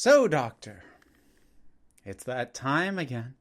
So, Doctor, it's that time again.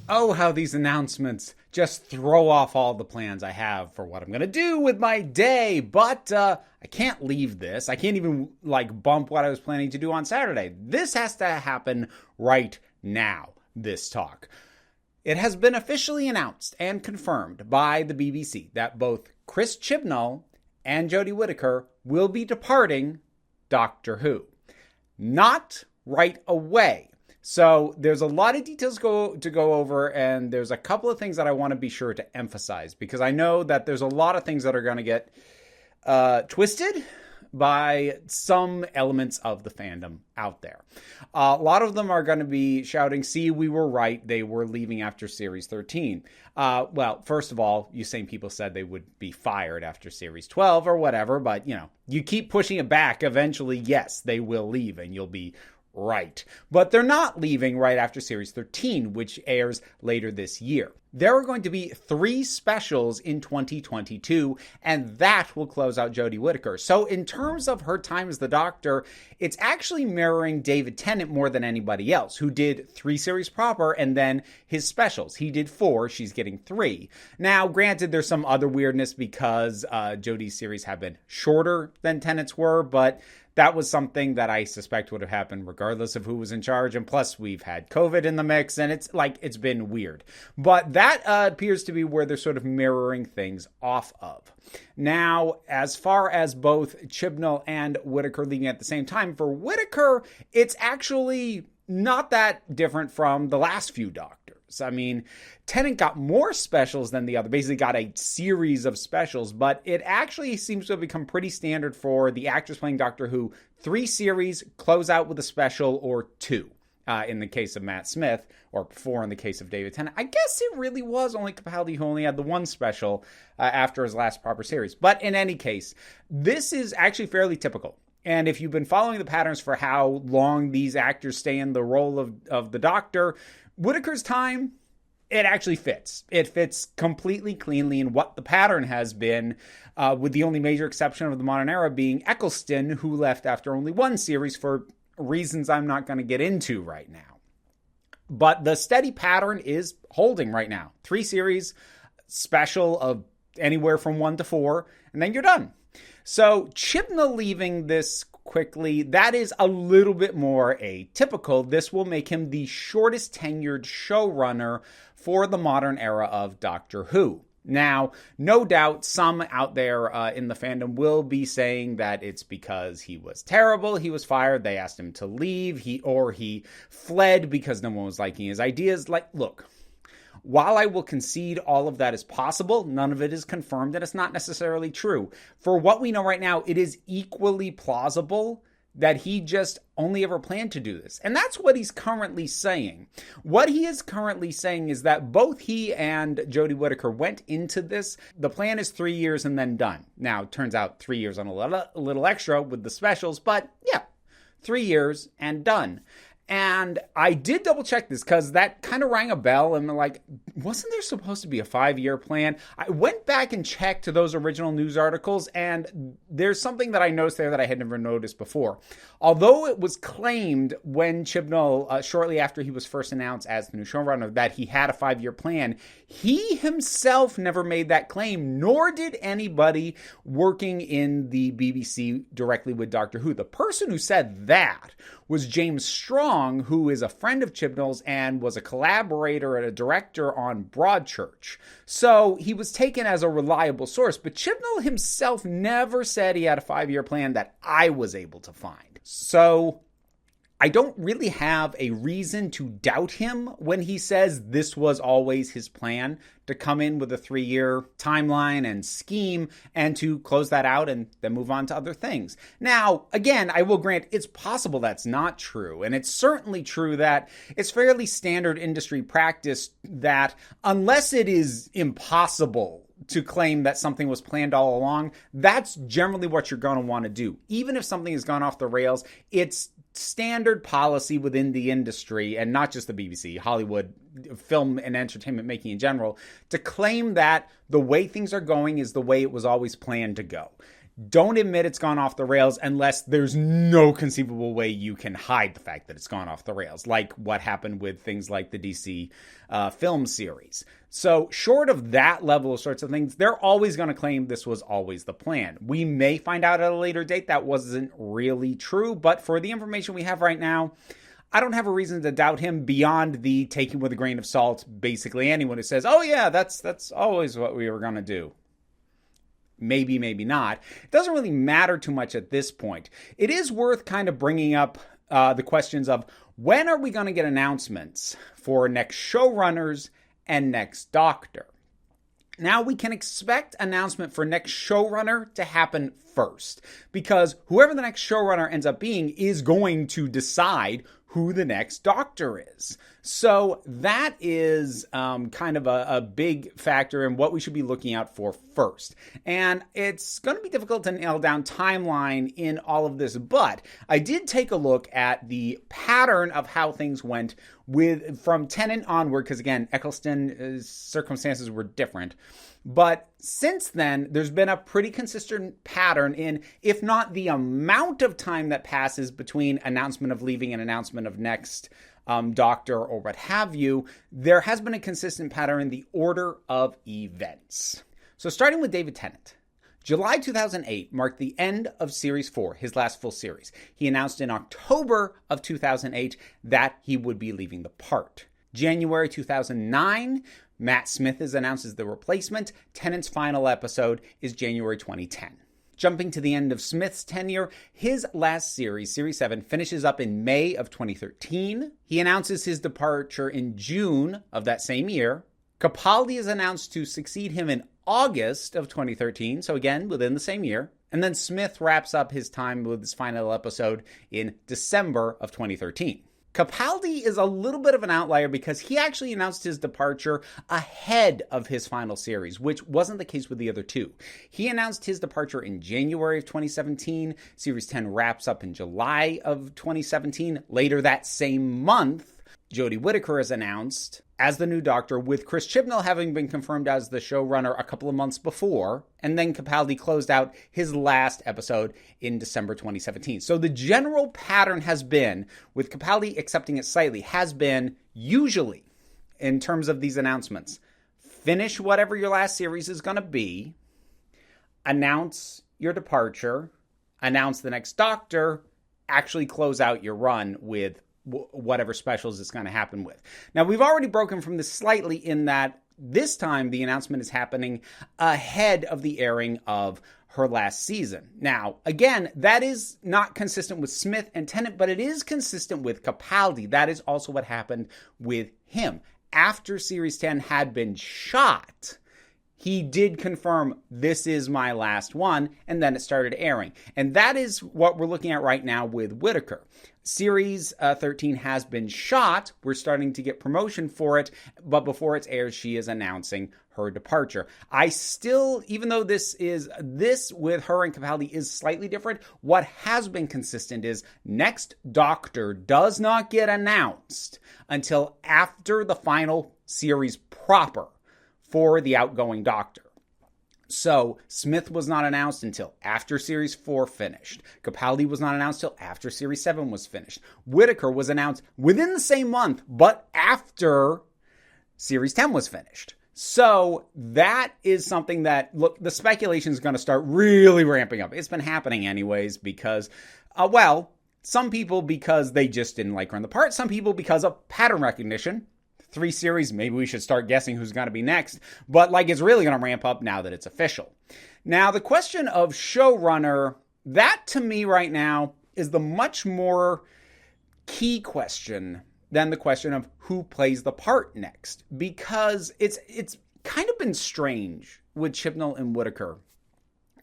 Oh, how these announcements just throw off all the plans I have for what I'm going to do with my day. But I can't leave this. I can't even bump what I was planning to do on Saturday. This has to happen right now, this talk. It has been officially announced and confirmed by the BBC that both Chris Chibnall and Jodie Whittaker will be departing Doctor Who. Not right away. So there's a lot of details to go over, and there's a couple of things that I want to be sure to emphasize, because I know that there's a lot of things that are going to get twisted by some elements of the fandom out there. A lot of them are going to be shouting, see, we were right, they were leaving after Series 13. Well, first of all, you same people said they would be fired after Series 12 or whatever, but, you keep pushing it back, eventually, yes, they will leave, and you'll be right. But they're not leaving right after Series 13, which airs later this year. There are going to be 3 specials in 2022, and that will close out Jodie Whittaker. So in terms of her time as the Doctor, it's actually mirroring David Tennant more than anybody else, who did 3 series proper and then his specials. He did 4, she's getting 3. Now, granted, there's some other weirdness because Jodie's series have been shorter than Tennant's were, but that was something that I suspect would have happened regardless of who was in charge. And plus, we've had COVID in the mix, and it's been weird. But that appears to be where they're sort of mirroring things off of. Now, as far as both Chibnall and Whittaker leaving at the same time, for Whittaker, it's actually not that different from the last few Doctors. I mean, Tennant got more specials than the other, basically got a series of specials, but it actually seems to have become pretty standard for the actors playing Doctor Who. 3 series, close out with a special, or 2. In the case of Matt Smith, or 4 in the case of David Tennant. I guess it really was only Capaldi who only had the 1 special after his last proper series. But in any case, this is actually fairly typical. And if you've been following the patterns for how long these actors stay in the role of the Doctor, Whittaker's time, it actually fits. It fits completely cleanly in what the pattern has been, with the only major exception of the modern era being Eccleston, who left after only 1 series for reasons I'm not going to get into right now. But the steady pattern is holding right now. 3 series, special of anywhere from 1 to 4, and then you're done. So Chibnall leaving this quickly, that is a little bit more atypical. This will make him the shortest tenured showrunner for the modern era of Doctor Who. Now, no doubt some out there in the fandom will be saying that it's because he was terrible, he was fired, they asked him to leave, he fled because no one was liking his ideas. Look, while I will concede all of that is possible, none of it is confirmed and it's not necessarily true. For what we know right now, it is equally plausible that he just only ever planned to do this. And that's what he's currently saying. What he is currently saying is that both he and Jodie Whittaker went into this. The plan is 3 years and then done. Now, it turns out 3 years on a little extra with the specials, but yeah, 3 years and done. And I did double check this because that kind of rang a bell, and wasn't there supposed to be a 5-year plan? I went back and checked those original news articles, and there's something that I noticed there that I had never noticed before. Although it was claimed when Chibnall, shortly after he was first announced as the new showrunner, that he had a 5-year plan, he himself never made that claim, nor did anybody working in the BBC directly with Doctor Who. The person who said that was James Strong, who is a friend of Chibnall's and was a collaborator and a director on Broadchurch. So he was taken as a reliable source, but Chibnall himself never said he had a 5-year plan that I was able to find. So I don't really have a reason to doubt him when he says this was always his plan, to come in with a 3-year timeline and scheme and to close that out and then move on to other things. Now, again, I will grant it's possible that's not true. And it's certainly true that it's fairly standard industry practice that unless it is impossible to claim that something was planned all along, that's generally what you're going to want to do. Even if something has gone off the rails, it's standard policy within the industry, and not just the BBC, Hollywood, film and entertainment making in general, to claim that the way things are going is the way it was always planned to go. Don't admit it's gone off the rails unless there's no conceivable way you can hide the fact that it's gone off the rails, like what happened with things like the DC film series. So short of that level of sorts of things, they're always going to claim this was always the plan. We may find out at a later date that wasn't really true, but for the information we have right now, I don't have a reason to doubt him beyond the taking with a grain of salt, basically anyone who says, oh yeah, that's always what we were going to do. Maybe, maybe not. It doesn't really matter too much at this point. It is worth kind of bringing up the questions of when are we going to get announcements for next showrunners and next Doctor? Now we can expect announcement for next showrunner to happen first, because whoever the next showrunner ends up being is going to decide who the next Doctor is. So that is kind of a big factor in what we should be looking out for first. And it's going to be difficult to nail down timeline in all of this, but I did take a look at the pattern of how things went from Tennant onward, because again, Eccleston's circumstances were different. But since then, there's been a pretty consistent pattern in, if not the amount of time that passes between announcement of leaving and announcement of next Doctor or what have you, there has been a consistent pattern in the order of events. So starting with David Tennant. July 2008 marked the end of Series 4, his last full series. He announced in October of 2008 that he would be leaving the part. January 2009, Matt Smith is announced as the replacement. Tennant's final episode is January 2010. Jumping to the end of Smith's tenure, his last series, Series 7, finishes up in May of 2013. He announces his departure in June of that same year. Capaldi is announced to succeed him in August of 2013, so again, within the same year. And then Smith wraps up his time with his final episode in December of 2013. Capaldi is a little bit of an outlier because he actually announced his departure ahead of his final series, which wasn't the case with the other two. He announced his departure in January of 2017. Series 10 wraps up in July of 2017. Later that same month, Jodie Whittaker is announced as the new Doctor, with Chris Chibnall having been confirmed as the showrunner a couple of months before, and then Capaldi closed out his last episode in December 2017. So the general pattern has been, with Capaldi accepting it slightly, has been usually, in terms of these announcements, finish whatever your last series is going to be, announce your departure, announce the next Doctor, actually close out your run with whatever specials it's going to happen with. Now, we've already broken from this slightly in that this time the announcement is happening ahead of the airing of her last season. Now, again, that is not consistent with Smith and Tennant, but it is consistent with Capaldi. That is also what happened with him. After Series 10 had been shot, he did confirm, this is my last one, and then it started airing. And that is what we're looking at right now with Whittaker. Series 13 has been shot. We're starting to get promotion for it, but before it's aired, she is announcing her departure. I still, even though this with her and Capaldi is slightly different, what has been consistent is next Doctor does not get announced until after the final series proper for the outgoing Doctor. So Smith was not announced until after Series 4 finished. Capaldi was not announced until after Series 7 was finished. Whittaker was announced within the same month, but after Series 10 was finished. So that is something that, look, the speculation is going to start really ramping up. It's been happening anyways because, some people because they just didn't like her in the part. Some people because of pattern recognition. 3 series, maybe we should start guessing who's going to be next. But it's really going to ramp up now that it's official. Now, the question of showrunner, that to me right now is the much more key question than the question of who plays the part next. Because it's kind of been strange with Chibnall and Whittaker.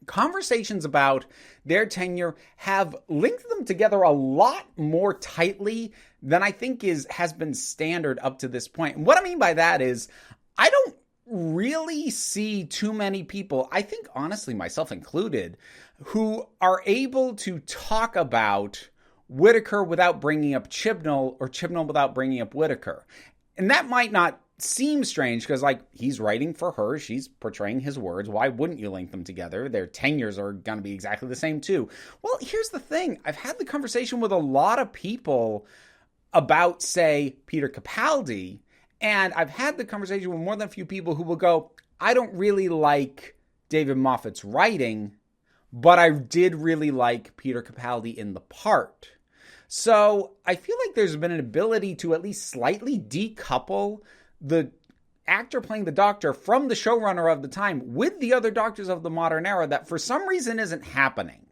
Conversations about their tenure have linked them together a lot more tightly than I think has been standard up to this point. And what I mean by that is, I don't really see too many people, I think honestly myself included, who are able to talk about Whittaker without bringing up Chibnall, or Chibnall without bringing up Whittaker. And that might not seem strange because, like, he's writing for her. She's portraying his words. Why wouldn't you link them together? Their tenures are going to be exactly the same, too. Well, here's the thing. I've had the conversation with a lot of people about, say, Peter Capaldi, and I've had the conversation with more than a few people who will go, I don't really like David Moffat's writing, but I did really like Peter Capaldi in the part. So I feel like there's been an ability to at least slightly decouple the actor playing the Doctor from the showrunner of the time with the other Doctors of the modern era that for some reason isn't happening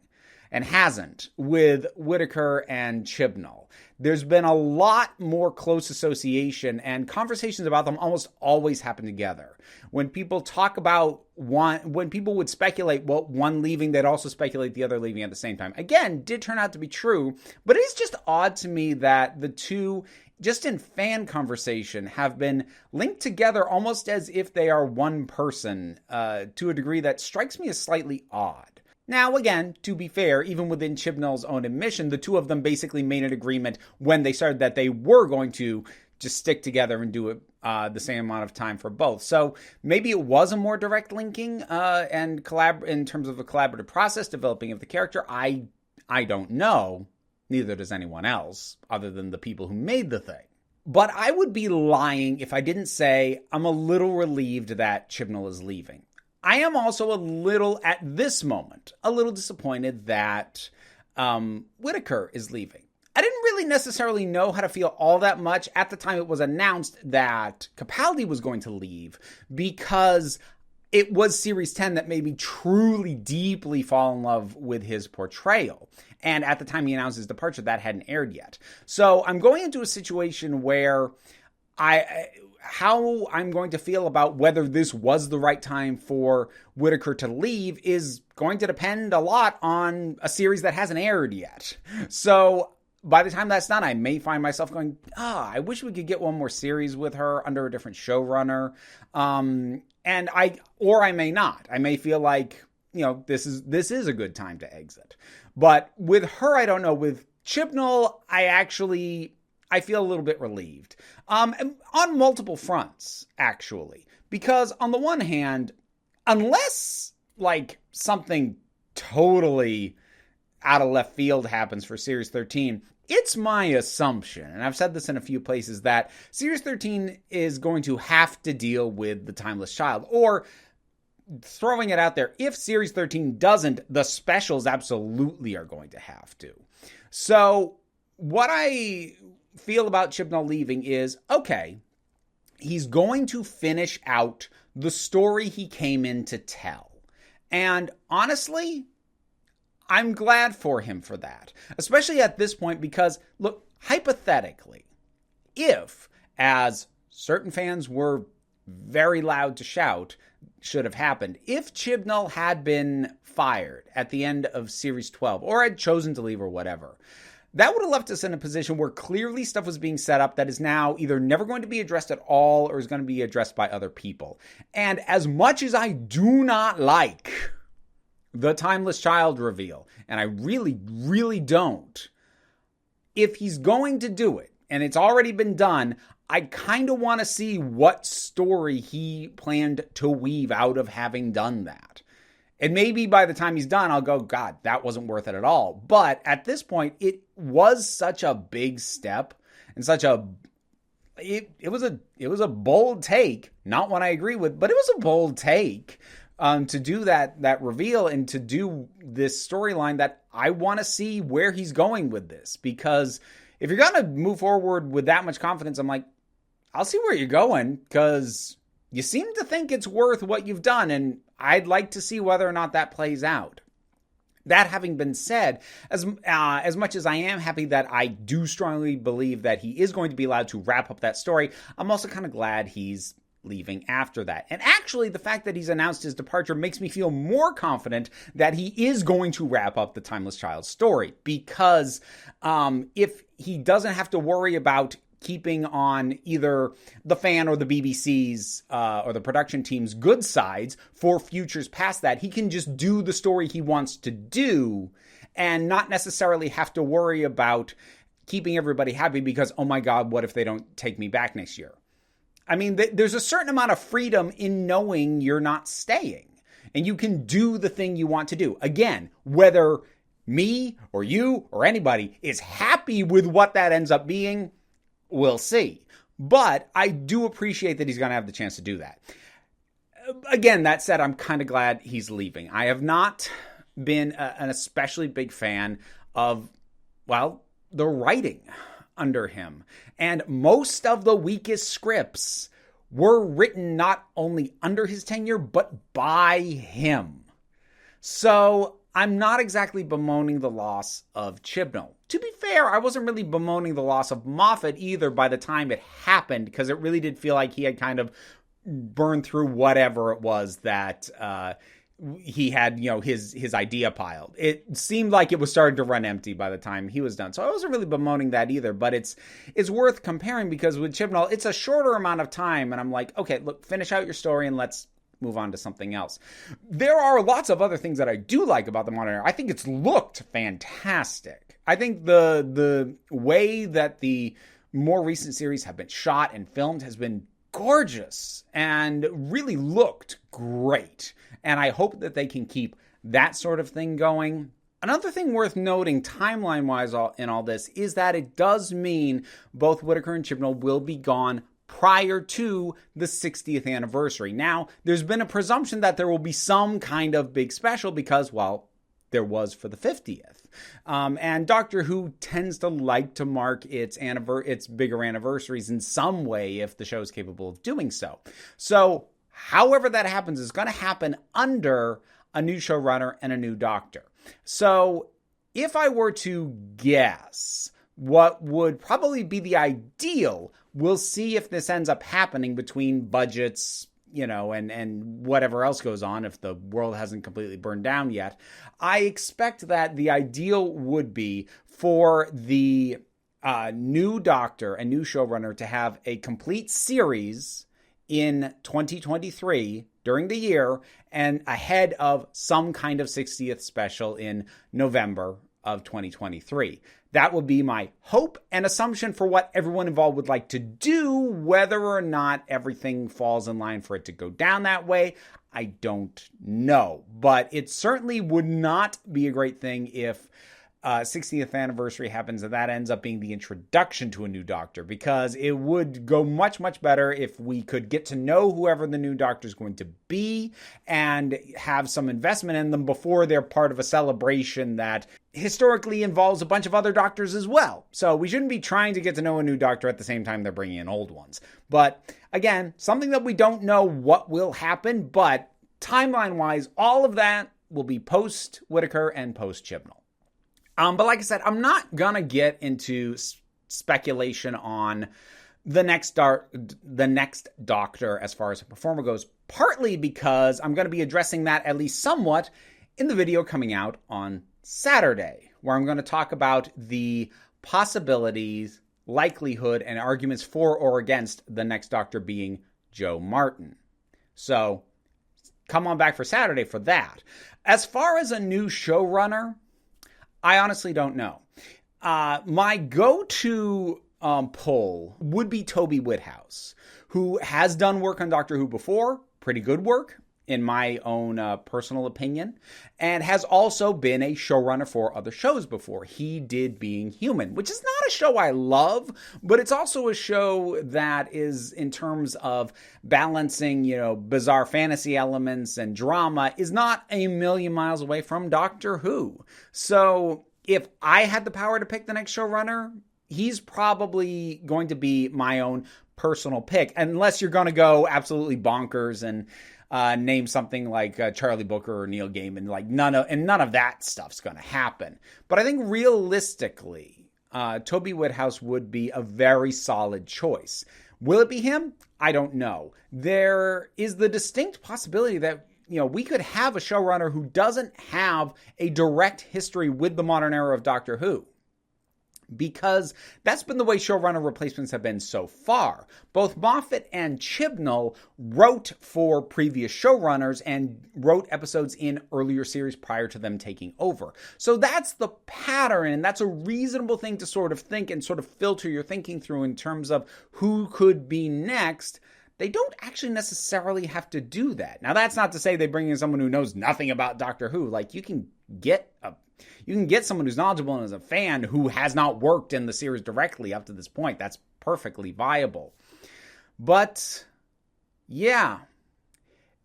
and hasn't with Whittaker and Chibnall. There's been a lot more close association, and conversations about them almost always happen together. When people talk about when people would speculate, well, one leaving, they'd also speculate the other leaving at the same time. Again, did turn out to be true, but it is just odd to me that the two, just in fan conversation, have been linked together almost as if they are one person, to a degree that strikes me as slightly odd. Now, again, to be fair, even within Chibnall's own admission, the two of them basically made an agreement when they started that they were going to just stick together and do it the same amount of time for both. So maybe it was a more direct linking and in terms of a collaborative process, developing of the character. I don't know. Neither does anyone else, other than the people who made the thing. But I would be lying if I didn't say I'm a little relieved that Chibnall is leaving. I am also at this moment, a little disappointed that Whittaker is leaving. I didn't really necessarily know how to feel all that much at the time it was announced that Capaldi was going to leave, because it was Series 10 that made me truly, deeply fall in love with his portrayal. And at the time he announced his departure, that hadn't aired yet. So I'm going into a situation where how I'm going to feel about whether this was the right time for Whittaker to leave is going to depend a lot on a series that hasn't aired yet. So by the time that's done, I may find myself going, I wish we could get one more series with her under a different showrunner. Or I may not. I may feel like, this is a good time to exit. But with her, I don't know. With Chibnall, I feel a little bit relieved. On multiple fronts, actually. Because on the one hand, unless something totally out of left field happens for Series 13, it's my assumption, and I've said this in a few places, that Series 13 is going to have to deal with the Timeless Child. Or, throwing it out there, if Series 13 doesn't, the specials absolutely are going to have to. So, what I feel about Chibnall leaving is, okay, he's going to finish out the story he came in to tell. And honestly, I'm glad for him for that. Especially at this point because, look, hypothetically, if, as certain fans were very loud to shout, should have happened, if Chibnall had been fired at the end of Series 12, or had chosen to leave or whatever, that would have left us in a position where clearly stuff was being set up that is now either never going to be addressed at all or is going to be addressed by other people. And as much as I do not like the Timeless Child reveal, and I really, really don't, if he's going to do it, and it's already been done, I kind of want to see what story he planned to weave out of having done that. And maybe by the time he's done, I'll go, God, that wasn't worth it at all. But at this point, it was such a big step and it was a bold take. Not one I agree with, but it was a bold take to do that reveal and to do this storyline that I want to see where he's going with this. Because if you're going to move forward with that much confidence, I'm like, I'll see where you're going, because you seem to think it's worth what you've done, and I'd like to see whether or not that plays out. That having been said, as much as I am happy that I do strongly believe that he is going to be allowed to wrap up that story, I'm also kind of glad he's leaving after that. And actually, the fact that he's announced his departure makes me feel more confident that he is going to wrap up the Timeless Child story, because if he doesn't have to worry about keeping on either the fan or the BBC's or the production team's good sides for futures past that. He can just do the story he wants to do and not necessarily have to worry about keeping everybody happy because, oh my God, what if they don't take me back next year? I mean, there's a certain amount of freedom in knowing you're not staying and you can do the thing you want to do. Again, whether me or you or anybody is happy with what that ends up being, we'll see. But I do appreciate that he's going to have the chance to do that. Again, that said, I'm kind of glad he's leaving. I have not been an especially big fan of, well, the writing under him. And most of the weakest scripts were written not only under his tenure, but by him. So I'm not exactly bemoaning the loss of Chibnall. To be fair, I wasn't really bemoaning the loss of Moffat either by the time it happened, because it really did feel like he had kind of burned through whatever it was that he had, his idea piled. It seemed like it was starting to run empty by the time he was done. So I wasn't really bemoaning that either, but it's worth comparing because with Chibnall, it's a shorter amount of time. And I'm like, okay, look, finish out your story and let's move on to something else. There are lots of other things that I do like about the modern era. I think it's looked fantastic. I think the way that the more recent series have been shot and filmed has been gorgeous and really looked great. And I hope that they can keep that sort of thing going. Another thing worth noting timeline-wise in all this is that it does mean both Whittaker and Chibnall will be gone prior to the 60th anniversary. Now, there's been a presumption that there will be some kind of big special because, well, there was for the 50th. And Doctor Who tends to like to mark its bigger anniversaries in some way if the show is capable of doing so. So, however that happens is going to happen under a new showrunner and a new Doctor. So, if I were to guess what would probably be the ideal, we'll see if this ends up happening between budgets, and whatever else goes on if the world hasn't completely burned down yet. I expect that the ideal would be for the new Doctor and new showrunner to have a complete series in 2023 during the year and ahead of some kind of 60th special in November of 2023. That would be my hope and assumption for what everyone involved would like to do. Whether or not everything falls in line for it to go down that way, I don't know. But it certainly would not be a great thing if 60th anniversary happens and that ends up being the introduction to a new Doctor, because it would go much, much better if we could get to know whoever the new Doctor is going to be and have some investment in them before they're part of a celebration that historically involves a bunch of other Doctors as well. So we shouldn't be trying to get to know a new Doctor at the same time they're bringing in old ones. But again, something that we don't know what will happen, but timeline-wise, all of that will be post-Whittaker and post-Chibnall. But like I said, I'm not going to get into speculation on the next Doctor as far as a performer goes, partly because I'm going to be addressing that at least somewhat in the video coming out on Saturday, where I'm going to talk about the possibilities, likelihood, and arguments for or against the next Doctor being Joe Martin. So come on back for Saturday for that. As far as a new showrunner, I honestly don't know. My go-to pull would be Toby Whithouse, who has done work on Doctor Who before, pretty good work, in my own personal opinion, and has also been a showrunner for other shows before. He did Being Human, which is not a show I love, but it's also a show that is, in terms of balancing, bizarre fantasy elements and drama, is not a million miles away from Doctor Who. So if I had the power to pick the next showrunner, he's probably going to be my own personal pick, unless you're going to go absolutely bonkers and name something like Charlie Booker or Neil Gaiman. Like none of that stuff's going to happen. But I think realistically, Toby Whithouse would be a very solid choice. Will it be him? I don't know. There is the distinct possibility that we could have a showrunner who doesn't have a direct history with the modern era of Doctor Who. because that's been the way showrunner replacements have been so far. Both Moffat and Chibnall wrote for previous showrunners and wrote episodes in earlier series prior to them taking over. So that's the pattern, and that's a reasonable thing to sort of think and sort of filter your thinking through in terms of who could be next. They don't actually necessarily have to do that. Now, that's not to say they bring in someone who knows nothing about Doctor Who. Like, you can get someone who's knowledgeable and is a fan who has not worked in the series directly up to this point. That's perfectly viable. But, yeah,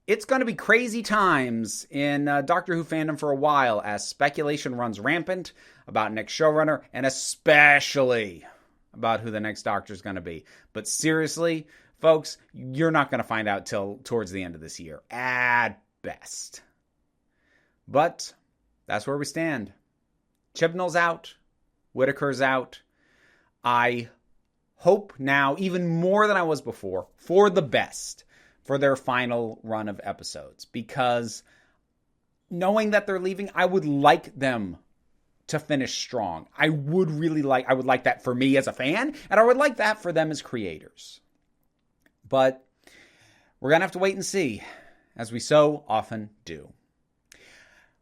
it's going to be crazy times in Doctor Who fandom for a while as speculation runs rampant about next showrunner and especially about who the next Doctor is going to be. But seriously, folks, you're not going to find out till towards the end of this year, at best. But that's where we stand. Chibnall's out. Whittaker's out. I hope now, even more than I was before, for the best for their final run of episodes. Because knowing that they're leaving, I would like them to finish strong. I would like that for me as a fan, and I would like that for them as creators. But we're going to have to wait and see, as we so often do.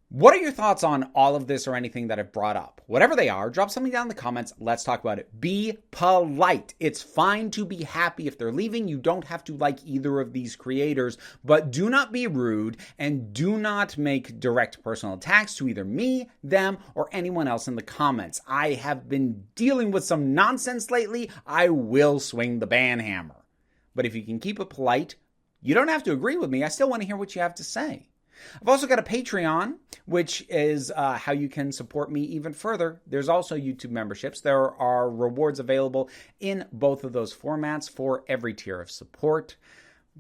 What are your thoughts on all of this or anything that I've brought up? Whatever they are, drop something down in the comments. Let's talk about it. Be polite. It's fine to be happy if they're leaving. You don't have to like either of these creators, but do not be rude and do not make direct personal attacks to either me, them, or anyone else in the comments. I have been dealing with some nonsense lately. I will swing the ban hammer. But if you can keep it polite, you don't have to agree with me. I still want to hear what you have to say. I've also got a Patreon, which is how you can support me even further. There's also YouTube memberships. There are rewards available in both of those formats for every tier of support.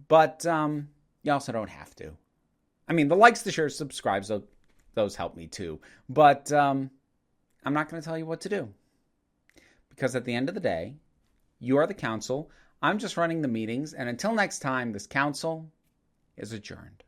But you also don't have to. I mean, the likes, the shares, subscribes, those help me too. But I'm not going to tell you what to do. Because at the end of the day, you are the council. I'm just running the meetings. And until next time, this council is adjourned.